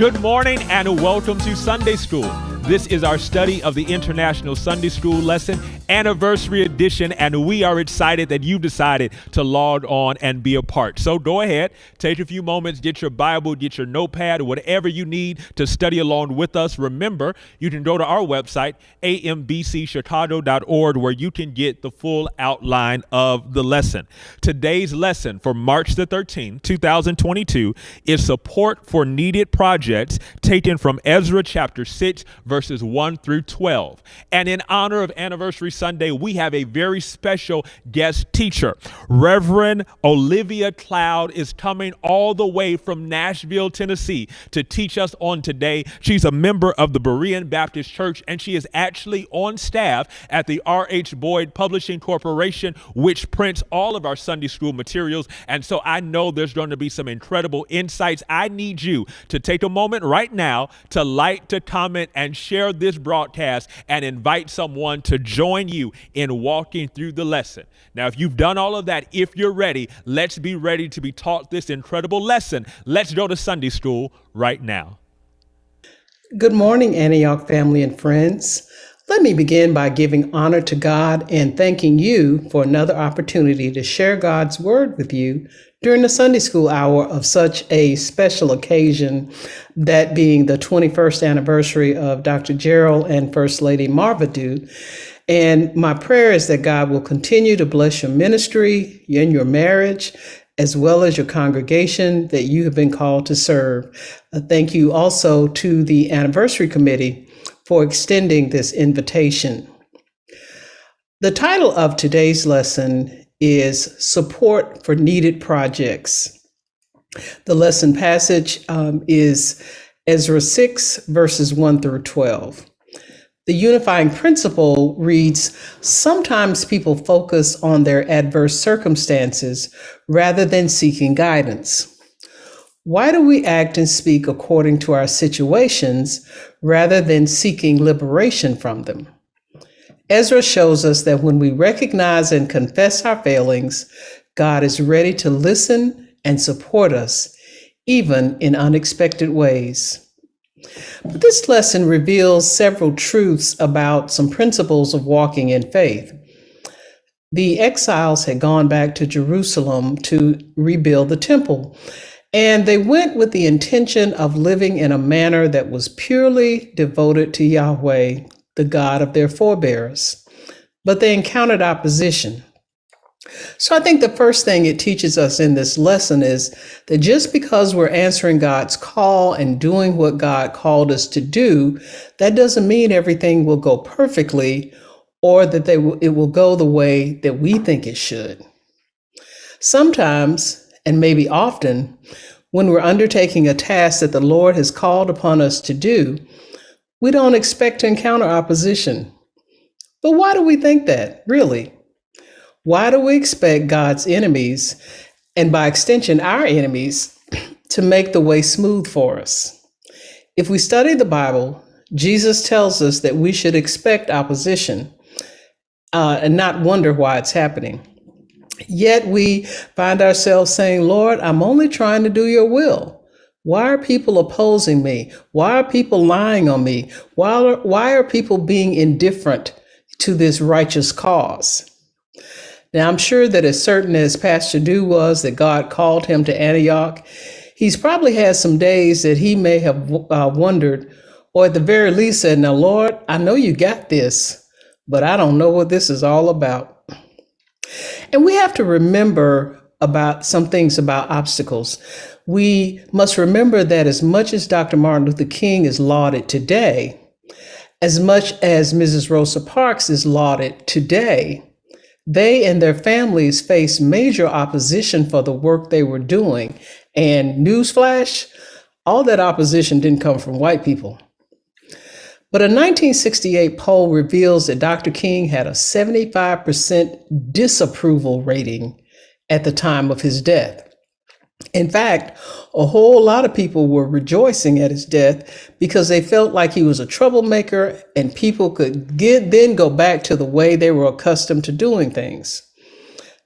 Good morning and welcome to Sunday School. This is our study of the International Sunday School Lesson Anniversary Edition, and we are excited that you decided to log on and be a part. So go ahead, take a few moments, get your Bible, get your notepad, or whatever you need to study along with us. Remember, you can go to our website, ambcchicago.org, where you can get the full outline of the lesson. Today's lesson for March the 13th, 2022 is Support for Needed Projects, taken from Ezra chapter 6, verses 1 through 12. And in honor of Anniversary Sunday, we have a very special guest teacher. Reverend Olivia Cloud is coming all the way from Nashville, Tennessee to teach us on today. She's a member of the Berean Baptist Church, and she is actually on staff at the R.H. Boyd Publishing Corporation, which prints all of our Sunday school materials. And so I know there's going to be some incredible insights. I need you to take a moment right now to like, to comment, and share this broadcast and invite someone to join you in walking through the lesson. Now, if you've done all of that, if you're ready, let's be ready to be taught this incredible lesson. Let's go to Sunday school right now. Good morning, Antioch family and friends. Let me begin by giving honor to God and thanking you for another opportunity to share God's word with you during the Sunday school hour of such a special occasion, that being the 21st anniversary of Dr. Gerald and First Lady Marmaduke. And my prayer is that God will continue to bless your ministry and your marriage, as well as your congregation that you have been called to serve. Thank you also to the Anniversary Committee for extending this invitation. The title of today's lesson is Support for Needed Projects. The lesson passage is Ezra 6, verses 1 through 12. The unifying principle reads, sometimes people focus on their adverse circumstances rather than seeking guidance. Why do we act and speak according to our situations rather than seeking liberation from them? Ezra shows us that when we recognize and confess our failings, God is ready to listen and support us, even in unexpected ways. But this lesson reveals several truths about some principles of walking in faith. The exiles had gone back to Jerusalem to rebuild the temple, and they went with the intention of living in a manner that was purely devoted to Yahweh, the God of their forebears. But they encountered opposition. So I think the first thing it teaches us in this lesson is that just because we're answering God's call and doing what God called us to do, that doesn't mean everything will go perfectly or that it will go the way that we think it should. Sometimes, and maybe often, when we're undertaking a task that the Lord has called upon us to do, we don't expect to encounter opposition. But why do we think that, really? Why do we expect God's enemies, and by extension our enemies, to make the way smooth for us? If we study the Bible, Jesus tells us that we should expect opposition and not wonder why it's happening. Yet we find ourselves saying, Lord, I'm only trying to do your will. Why are people opposing me? Why are people lying on me? Why are people being indifferent to this righteous cause? Now, I'm sure that as certain as Pastor Dew was that God called him to Antioch, he's probably had some days that he may have wondered, or at the very least said, now, Lord, I know you got this, but I don't know what this is all about. And we have to remember about some things about obstacles. We must remember that as much as Dr. Martin Luther King is lauded today, as much as Mrs. Rosa Parks is lauded today, they and their families faced major opposition for the work they were doing. And newsflash, all that opposition didn't come from white people. But a 1968 poll reveals that Dr. King had a 75% disapproval rating at the time of his death. In fact, a whole lot of people were rejoicing at his death because they felt like he was a troublemaker and people could then go back to the way they were accustomed to doing things.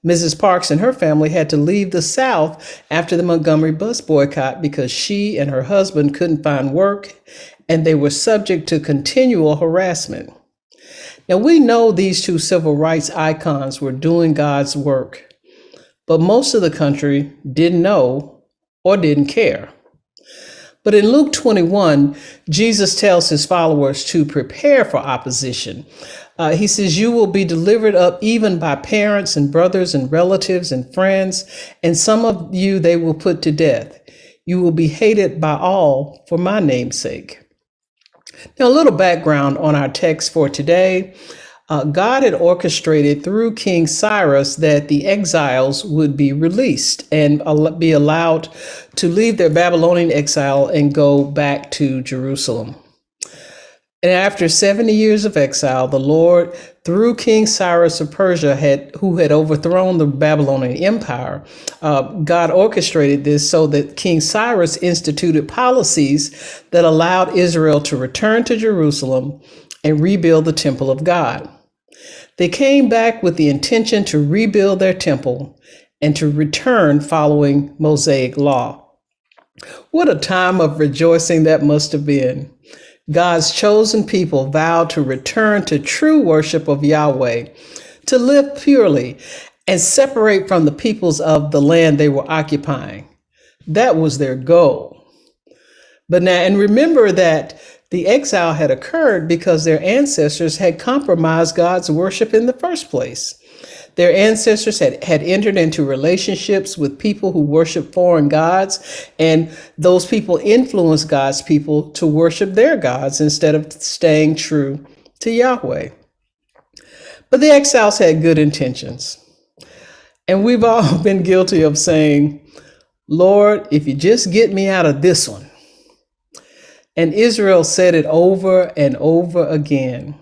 Mrs. Parks and her family had to leave the South after the Montgomery bus boycott because she and her husband couldn't find work and they were subject to continual harassment. Now, we know these two civil rights icons were doing God's work, but most of the country didn't know or didn't care. But in Luke 21, Jesus tells his followers to prepare for opposition. He says, you will be delivered up even by parents and brothers and relatives and friends, and some of you they will put to death. You will be hated by all for my name's sake. Now, a little background on our text for today. God had orchestrated through King Cyrus that the exiles would be released and be allowed to leave their Babylonian exile and go back to Jerusalem. And after 70 years of exile, the Lord, through King Cyrus of Persia, who had overthrown the Babylonian Empire, God orchestrated this so that King Cyrus instituted policies that allowed Israel to return to Jerusalem and rebuild the temple of God. They came back with the intention to rebuild their temple and to return following Mosaic law. What a time of rejoicing that must have been. God's chosen people vowed to return to true worship of Yahweh, to live purely and separate from the peoples of the land they were occupying. That was their goal. But now, and remember that the exile had occurred because their ancestors had compromised God's worship in the first place. Their ancestors had entered into relationships with people who worship foreign gods, and those people influenced God's people to worship their gods instead of staying true to Yahweh. But the exiles had good intentions. And we've all been guilty of saying, Lord, if you just get me out of this one. And Israel said it over and over again.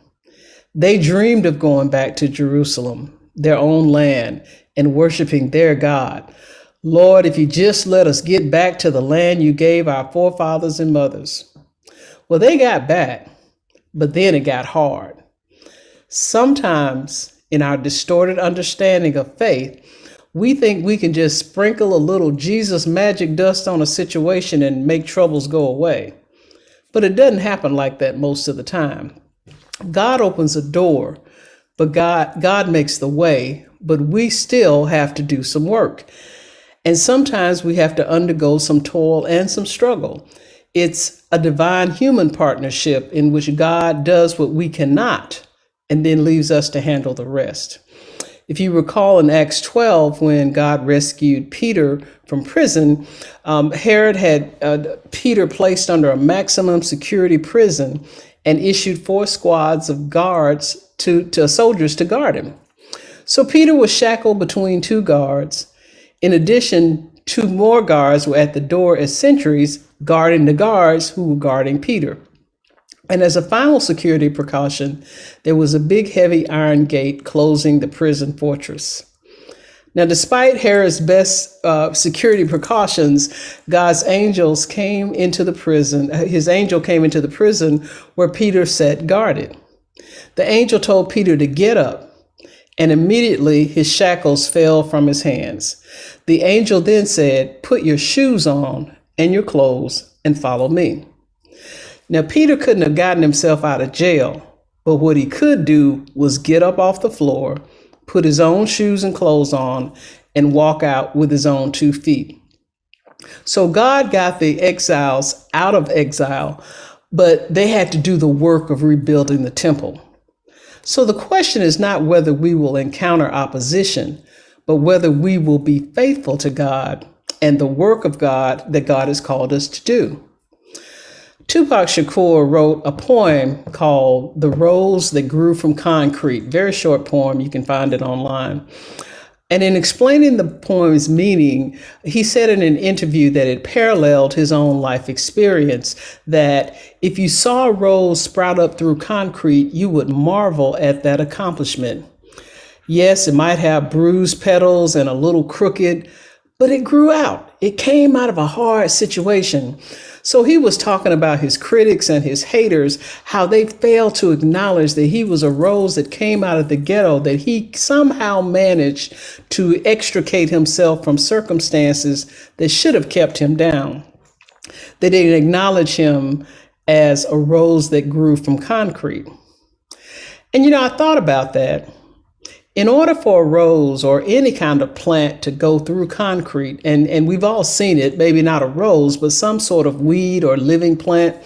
They dreamed of going back to Jerusalem, their own land, and worshiping their God. Lord, if you just let us get back to the land you gave our forefathers and mothers. Well, they got back, but then it got hard. Sometimes in our distorted understanding of faith, we think we can just sprinkle a little Jesus magic dust on a situation and make troubles go away. But it doesn't happen like that most of the time. God opens a door, but God makes the way, but we still have to do some work. And sometimes we have to undergo some toil and some struggle. It's a divine human partnership in which God does what we cannot and then leaves us to handle the rest. If you recall in Acts 12, when God rescued Peter from prison, Herod had Peter placed under a maximum security prison and issued 4 squads of guards to soldiers to guard him. So Peter was shackled between 2 guards. In addition, 2 more guards were at the door as sentries guarding the guards who were guarding Peter. And as a final security precaution, there was a big heavy iron gate closing the prison fortress. Now, despite Herod's best security precautions, God's angels came into the prison. His angel came into the prison where Peter sat guarded. The angel told Peter to get up, and immediately his shackles fell from his hands. The angel then said, "Put your shoes on and your clothes and follow me." Now, Peter couldn't have gotten himself out of jail, but what he could do was get up off the floor, put his own shoes and clothes on, and walk out with his own 2 feet. So God got the exiles out of exile, but they had to do the work of rebuilding the temple. So the question is not whether we will encounter opposition, but whether we will be faithful to God and the work of God that God has called us to do. Tupac Shakur wrote a poem called "The Rose That Grew from Concrete." Very short poem. You can find it online. And in explaining the poem's meaning, he said in an interview that it paralleled his own life experience, that if you saw a rose sprout up through concrete, you would marvel at that accomplishment. Yes, it might have bruised petals and a little crooked, but it grew out. It came out of a hard situation. So he was talking about his critics and his haters, how they failed to acknowledge that he was a rose that came out of the ghetto, that he somehow managed to extricate himself from circumstances that should have kept him down. They didn't acknowledge him as a rose that grew from concrete. And I thought about that. In order for a rose or any kind of plant to go through concrete, and we've all seen it, maybe not a rose, but some sort of weed or living plant,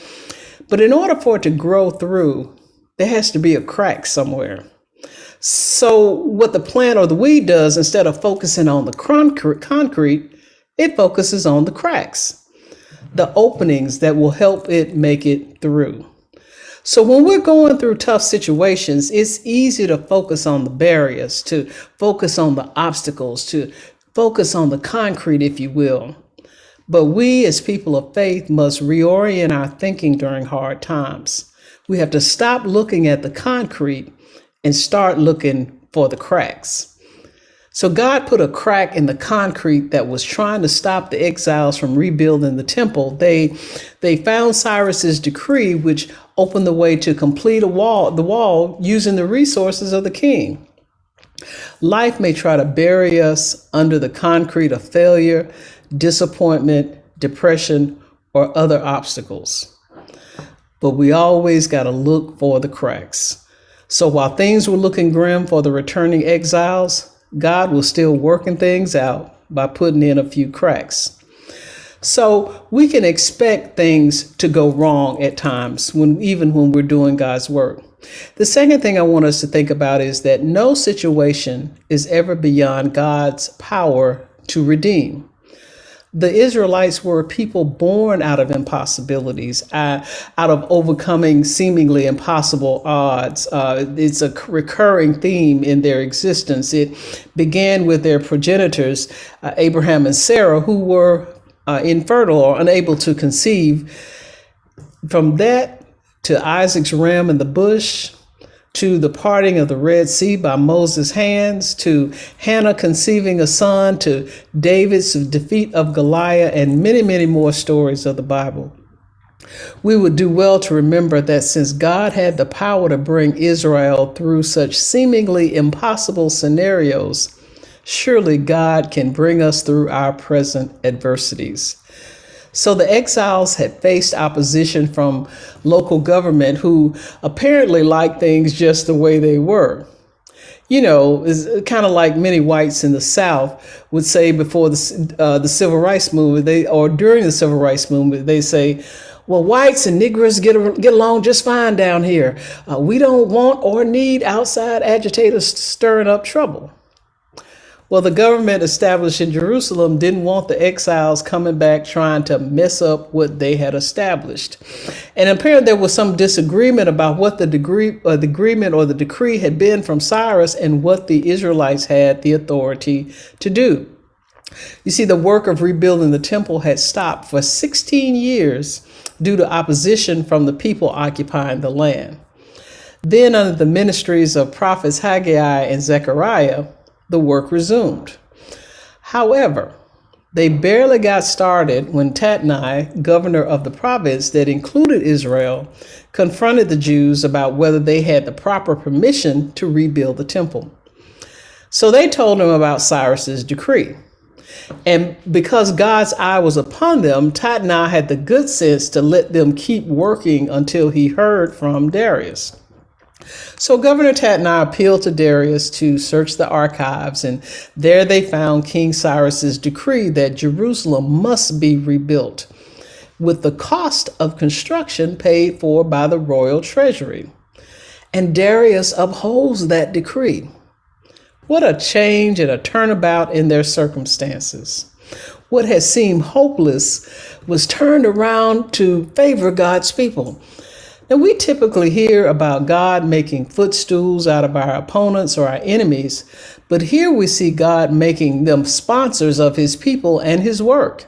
but in order for it to grow through, there has to be a crack somewhere. So what the plant or the weed does, instead of focusing on the concrete, it focuses on the cracks, the openings that will help it make it through. So when we're going through tough situations, it's easy to focus on the barriers, to focus on the obstacles, to focus on the concrete, if you will. But we as people of faith must reorient our thinking during hard times. We have to stop looking at the concrete and start looking for the cracks. So God put a crack in the concrete that was trying to stop the exiles from rebuilding the temple. They found Cyrus's decree, which opened the way to complete the wall using the resources of the king. Life may try to bury us under the concrete of failure, disappointment, depression, or other obstacles. But we always got to look for the cracks. So while things were looking grim for the returning exiles, God was still working things out by putting in a few cracks. So we can expect things to go wrong at times, even when we're doing God's work. The second thing I want us to think about is that no situation is ever beyond God's power to redeem. The Israelites were a people born out of impossibilities, out of overcoming seemingly impossible odds. It's a recurring theme in their existence. It began with their progenitors, Abraham and Sarah, who were infertile or unable to conceive. From that to Isaac's ram in the bush, to the parting of the Red Sea by Moses' hands, to Hannah conceiving a son, to David's defeat of Goliath, and many, many more stories of the Bible. We would do well to remember that since God had the power to bring Israel through such seemingly impossible scenarios, surely God can bring us through our present adversities. So the exiles had faced opposition from local government who apparently liked things just the way they were. It's kind of like many whites in the South would say before the Civil Rights Movement, or during the Civil Rights Movement, they say, well, whites and Negroes get along just fine down here. We don't want or need outside agitators stirring up trouble. Well, the government established in Jerusalem didn't want the exiles coming back trying to mess up what they had established. And apparently there was some disagreement about what the agreement or the decree had been from Cyrus and what the Israelites had the authority to do. You see, the work of rebuilding the temple had stopped for 16 years due to opposition from the people occupying the land. Then, under the ministries of prophets Haggai and Zechariah, the work resumed. However, they barely got started when Tatnai, governor of the province that included Israel, confronted the Jews about whether they had the proper permission to rebuild the temple. So they told him about Cyrus's decree. And because God's eye was upon them, Tatnai had the good sense to let them keep working until he heard from Darius. So Governor Tatnai appealed to Darius to search the archives, and there they found King Cyrus's decree that Jerusalem must be rebuilt, with the cost of construction paid for by the royal treasury. And Darius upholds that decree. What a change and a turnabout in their circumstances. What had seemed hopeless was turned around to favor God's people. Now, we typically hear about God making footstools out of our opponents or our enemies, but here we see God making them sponsors of his people and his work.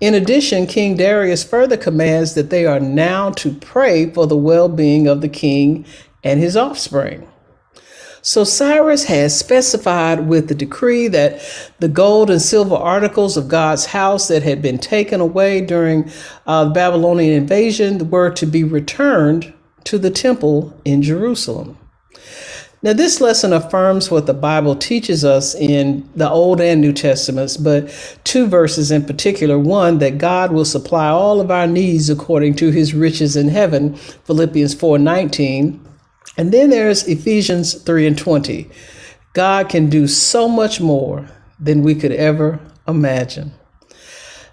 In addition, King Darius further commands that they are now to pray for the well-being of the king and his offspring. So Cyrus had specified with the decree that the gold and silver articles of God's house that had been taken away during the Babylonian invasion were to be returned to the temple in Jerusalem. Now, this lesson affirms what the Bible teaches us in the Old and New Testaments, but two verses in particular. One, that God will supply all of our needs according to his riches in heaven, Philippians 4:19. And then there's Ephesians 3:20. God can do so much more than we could ever imagine.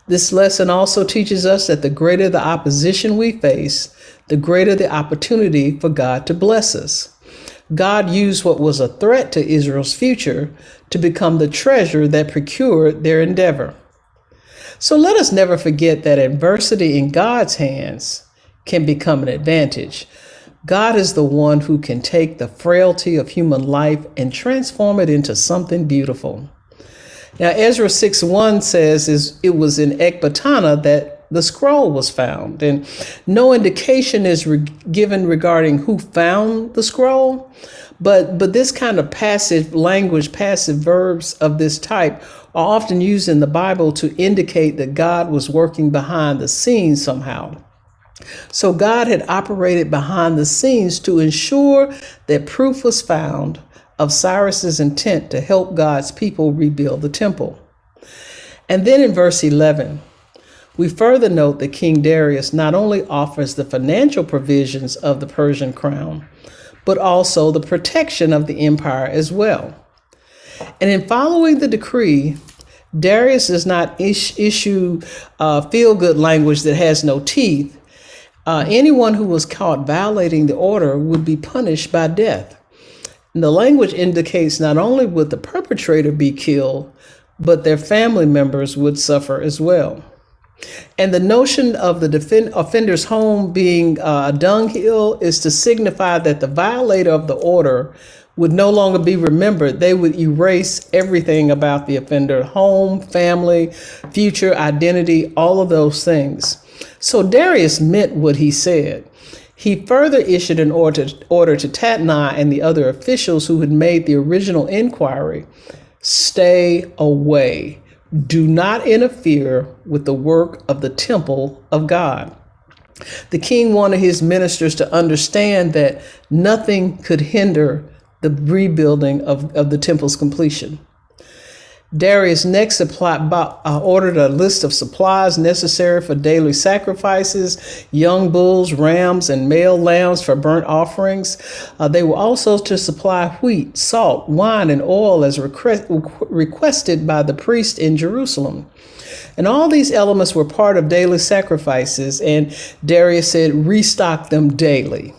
This lesson also teaches us that the greater the opposition we face, the greater the opportunity for God to bless us. God used what was a threat to Israel's future to become the treasure that procured their endeavor. So let us never forget that adversity in God's hands can become an advantage. God is the one who can take the frailty of human life and transform it into something beautiful. Now, Ezra 6:1 says it was in Ecbatana that the scroll was found, and no indication is given regarding who found the scroll, but this kind of passive language, passive verbs of this type are often used in the Bible to indicate that God was working behind the scenes somehow. So God had operated behind the scenes to ensure that proof was found of Cyrus's intent to help God's people rebuild the temple. And then in verse 11, we further note that King Darius not only offers the financial provisions of the Persian crown, but also the protection of the empire as well. And in following the decree, Darius does not issue feel-good language that has no teeth. Anyone who was caught violating the order would be punished by death. And the language indicates not only would the perpetrator be killed, but their family members would suffer as well. And the notion of the offender's home being a dunghill is to signify that the violator of the order would no longer be remembered. They would erase everything about the offender: home, family, future, identity, all of those things. So Darius meant what he said. He further issued an order to Tatnai and the other officials who had made the original inquiry: stay away. Do not interfere with the work of the temple of God. The king wanted his ministers to understand that nothing could hinder the rebuilding of the temple's completion. Darius next ordered a list of supplies necessary for daily sacrifices: young bulls, rams, and male lambs for burnt offerings. They were also to supply wheat, salt, wine, and oil as requested by the priest in Jerusalem. And all these elements were part of daily sacrifices, and Darius said, restock them daily.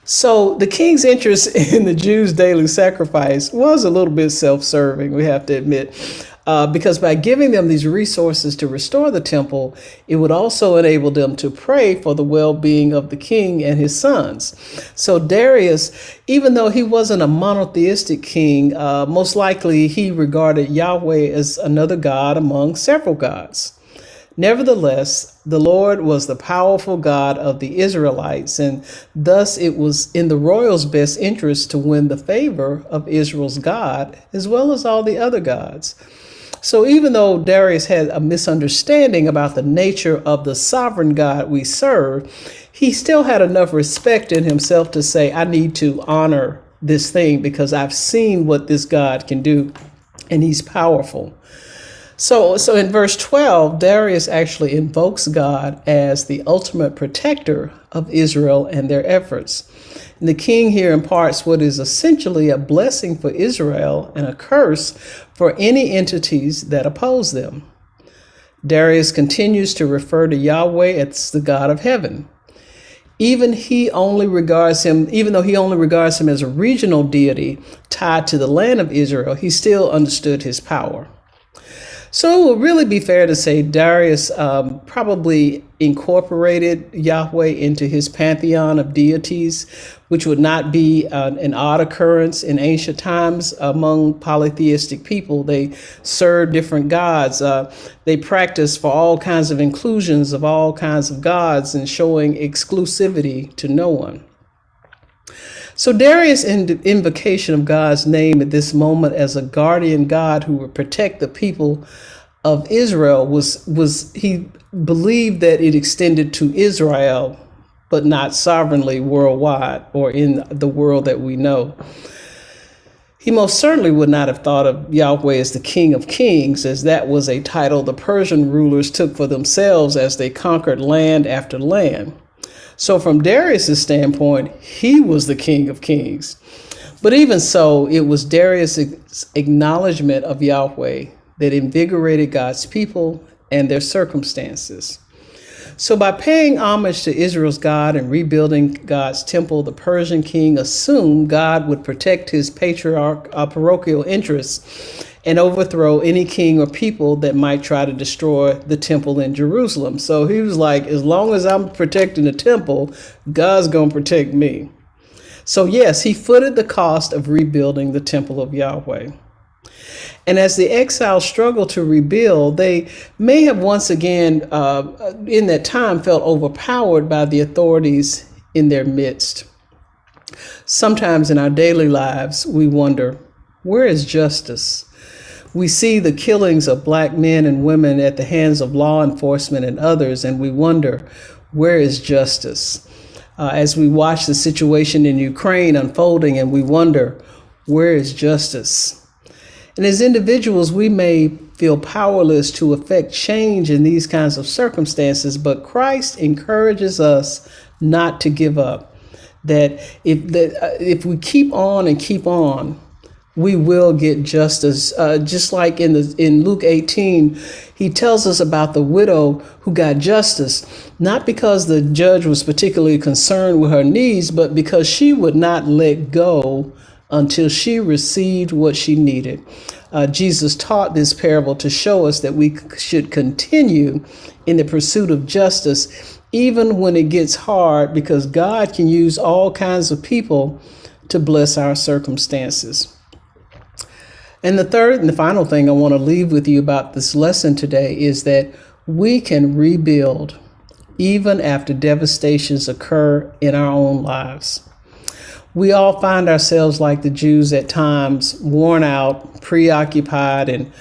So the king's interest in the Jews' daily sacrifice was a little bit self-serving, we have to admit, because by giving them these resources to restore the temple, it would also enable them to pray for the well-being of the king and his sons. So Darius, even though he wasn't a monotheistic king, most likely he regarded Yahweh as another god among several gods. Nevertheless, the Lord was the powerful God of the Israelites, and thus it was in the royal's best interest to win the favor of Israel's God, as well as all the other gods. So even though Darius had a misunderstanding about the nature of the sovereign God we serve, he still had enough respect in himself to say, I need to honor this thing because I've seen what this God can do, and he's powerful. So in verse 12, Darius actually invokes God as the ultimate protector of Israel and their efforts. And the king here imparts what is essentially a blessing for Israel and a curse for any entities that oppose them. Darius continues to refer to Yahweh as the God of heaven. Even though he only regards him as a regional deity tied to the land of Israel, he still understood his power. So it would really be fair to say Darius probably incorporated Yahweh into his pantheon of deities, which would not be an odd occurrence in ancient times among polytheistic people. They served different gods. They practiced for all kinds of inclusions of all kinds of gods and showing exclusivity to no one. So Darius' invocation of God's name at this moment as a guardian God who would protect the people of Israel was he believed that it extended to Israel, but not sovereignly worldwide or in the world that we know. He most certainly would not have thought of Yahweh as the King of Kings, as that was a title the Persian rulers took for themselves as they conquered land after land. So from Darius' standpoint, he was the King of Kings. But even so, it was Darius' acknowledgement of Yahweh that invigorated God's people and their circumstances. So by paying homage to Israel's God and rebuilding God's temple, the Persian king assumed God would protect his parochial interests and overthrow any king or people that might try to destroy the temple in Jerusalem. So he was like, as long as I'm protecting the temple, God's going to protect me. So yes, he footed the cost of rebuilding the temple of Yahweh. And as the exiles struggled to rebuild, they may have once again, in that time, felt overpowered by the authorities in their midst. Sometimes in our daily lives, we wonder, where is justice? We see the killings of Black men and women at the hands of law enforcement and others, and we wonder, where is justice? As we watch the situation in Ukraine unfolding, and we wonder, where is justice? And as individuals, we may feel powerless to affect change in these kinds of circumstances, but Christ encourages us not to give up. That if we keep on and keep on, we will get justice. Just like in Luke 18, he tells us about the widow who got justice, not because the judge was particularly concerned with her needs, but because she would not let go until she received what she needed. Jesus taught this parable to show us that we should continue in the pursuit of justice, even when it gets hard, because God can use all kinds of people to bless our circumstances. And the third and the final thing I want to leave with you about this lesson today is that we can rebuild even after devastations occur in our own lives. We all find ourselves like the Jews at times, worn out, preoccupied, and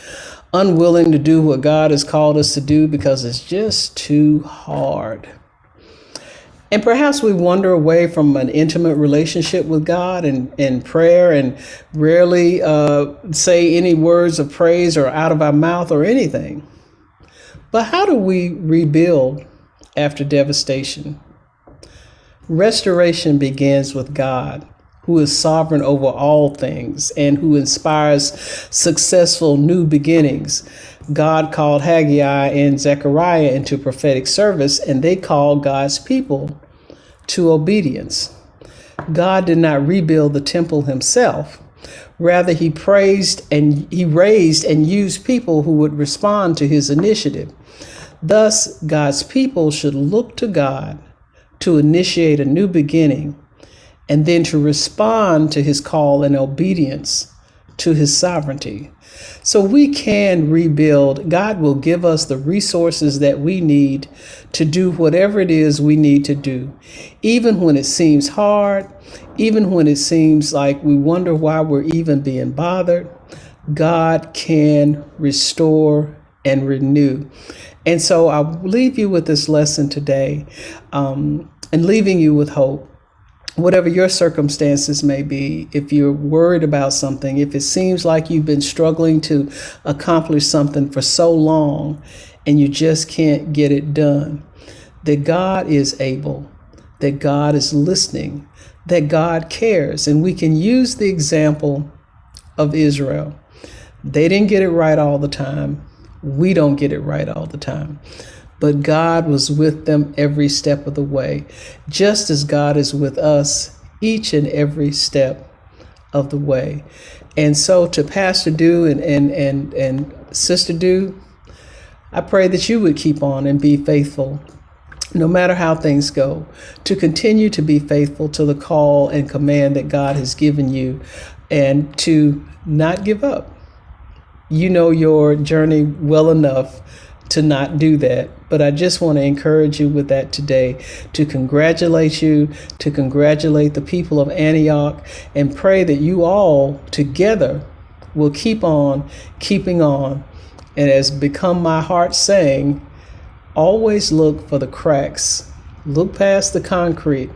unwilling to do what God has called us to do because it's just too hard. And perhaps we wander away from an intimate relationship with God and prayer and rarely say any words of praise or out of our mouth or anything. But how do we rebuild after devastation? Restoration begins with God, who is sovereign over all things and who inspires successful new beginnings. God called Haggai and Zechariah into prophetic service, and they called God's people to obedience. God did not rebuild the temple himself. Rather, he raised and used people who would respond to his initiative. Thus, God's people should look to God to initiate a new beginning, and then to respond to his call in obedience to his sovereignty. So we can rebuild. God will give us the resources that we need to do whatever it is we need to do. Even when it seems hard, even when it seems like we wonder why we're even being bothered, God can restore and renew. And so I'll leave you with this lesson today, and leaving you with hope. Whatever your circumstances may be, if you're worried about something, if it seems like you've been struggling to accomplish something for so long and you just can't get it done, that God is able, that God is listening, that God cares. And we can use the example of Israel. They didn't get it right all the time. We don't get it right all the time. But God was with them every step of the way, just as God is with us each and every step of the way. And so to Pastor Do and Sister Do, I pray that you would keep on and be faithful, no matter how things go, to continue to be faithful to the call and command that God has given you, and to not give up. You know your journey well enough to not do that. But I just want to encourage you with that today, to congratulate you, to congratulate the people of Antioch, and pray that you all together will keep on keeping on. And as become my heart saying, always look for the cracks. Look past the concrete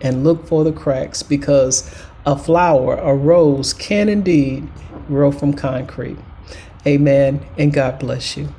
and look for the cracks, because a flower, a rose, can indeed grow from concrete. Amen, and God bless you.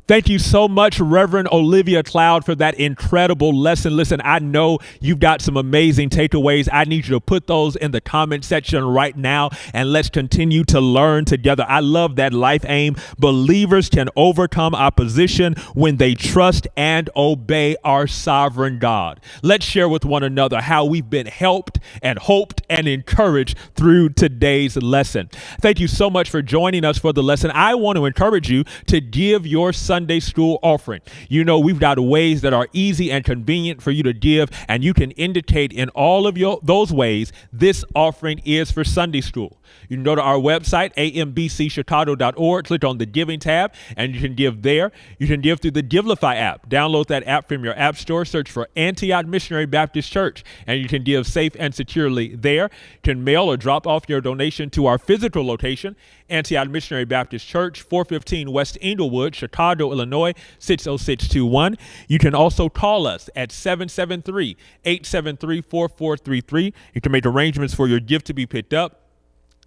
Thank you so much, Reverend Olivia Cloud, for that incredible lesson. Listen, I know you've got some amazing takeaways. I need you to put those in the comment section right now, and let's continue to learn together. I love that life aim. Believers can overcome opposition when they trust and obey our sovereign God. Let's share with one another how we've been helped and hoped and encouraged through today's lesson. Thank you so much for joining us for the lesson. I want to encourage you to give your Sunday school offering. You know, we've got ways that are easy and convenient for you to give, and you can indicate in all of those ways this offering is for Sunday school. You can go to our website, ambcchicago.org, click on the giving tab, and you can give there. You can give through the Givelify app. Download that app from your app store, search for Antioch Missionary Baptist Church, and you can give safe and securely there. You can mail or drop off your donation to our physical location, Antioch Missionary Baptist Church, 415 West Inglewood, Chicago, Illinois, 60621. You can also call us at 773-873-4433. You can make arrangements for your gift to be picked up.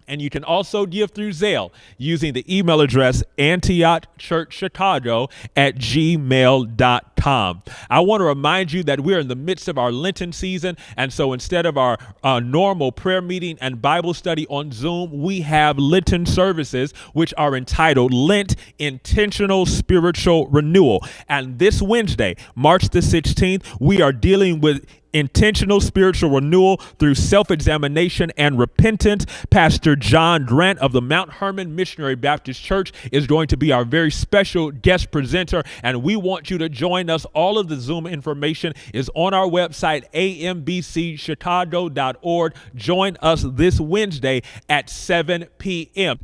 And you can also give through Zelle using the email address antiochchurchchicago@gmail.com. I want to remind you that we're in the midst of our Lenten season. And so instead of our normal prayer meeting and Bible study on Zoom, we have Lenten services, which are entitled Lent Intentional Spiritual Renewal. And this Wednesday, March the 16th, we are dealing with intentional spiritual renewal through self-examination and repentance. Pastor John Grant of the Mount Hermon Missionary Baptist Church is going to be our very special guest presenter, and we want you to join us. All of the Zoom information is on our website, ambcchicago.org. Join us this Wednesday at 7 p.m.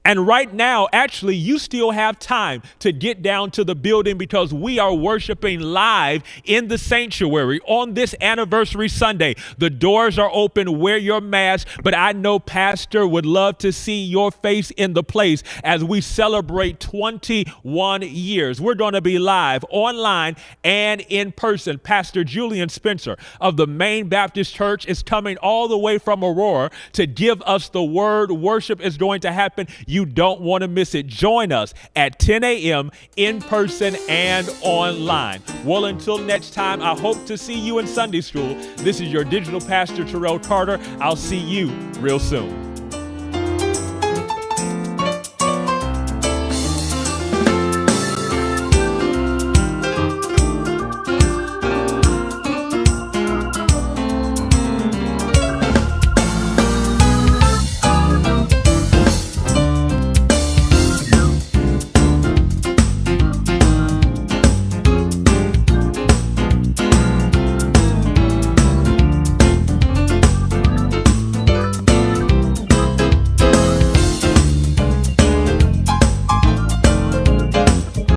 And right now, actually, you still have time to get down to the building, because we are worshiping live in the sanctuary on this anniversary Sunday. The doors are open. Wear your mask. But I know Pastor would love to see your face in the place as we celebrate 21 years. We're going to be live, online, and in person. Pastor Julian Spencer of the Main Baptist Church is coming all the way from Aurora to give us the word. Worship is going to happen. You don't want to miss it. Join us at 10 a.m. in person and online. Well, until next time, I hope to see you in Sunday school. This is your digital pastor, Terrell Carter. I'll see you real soon.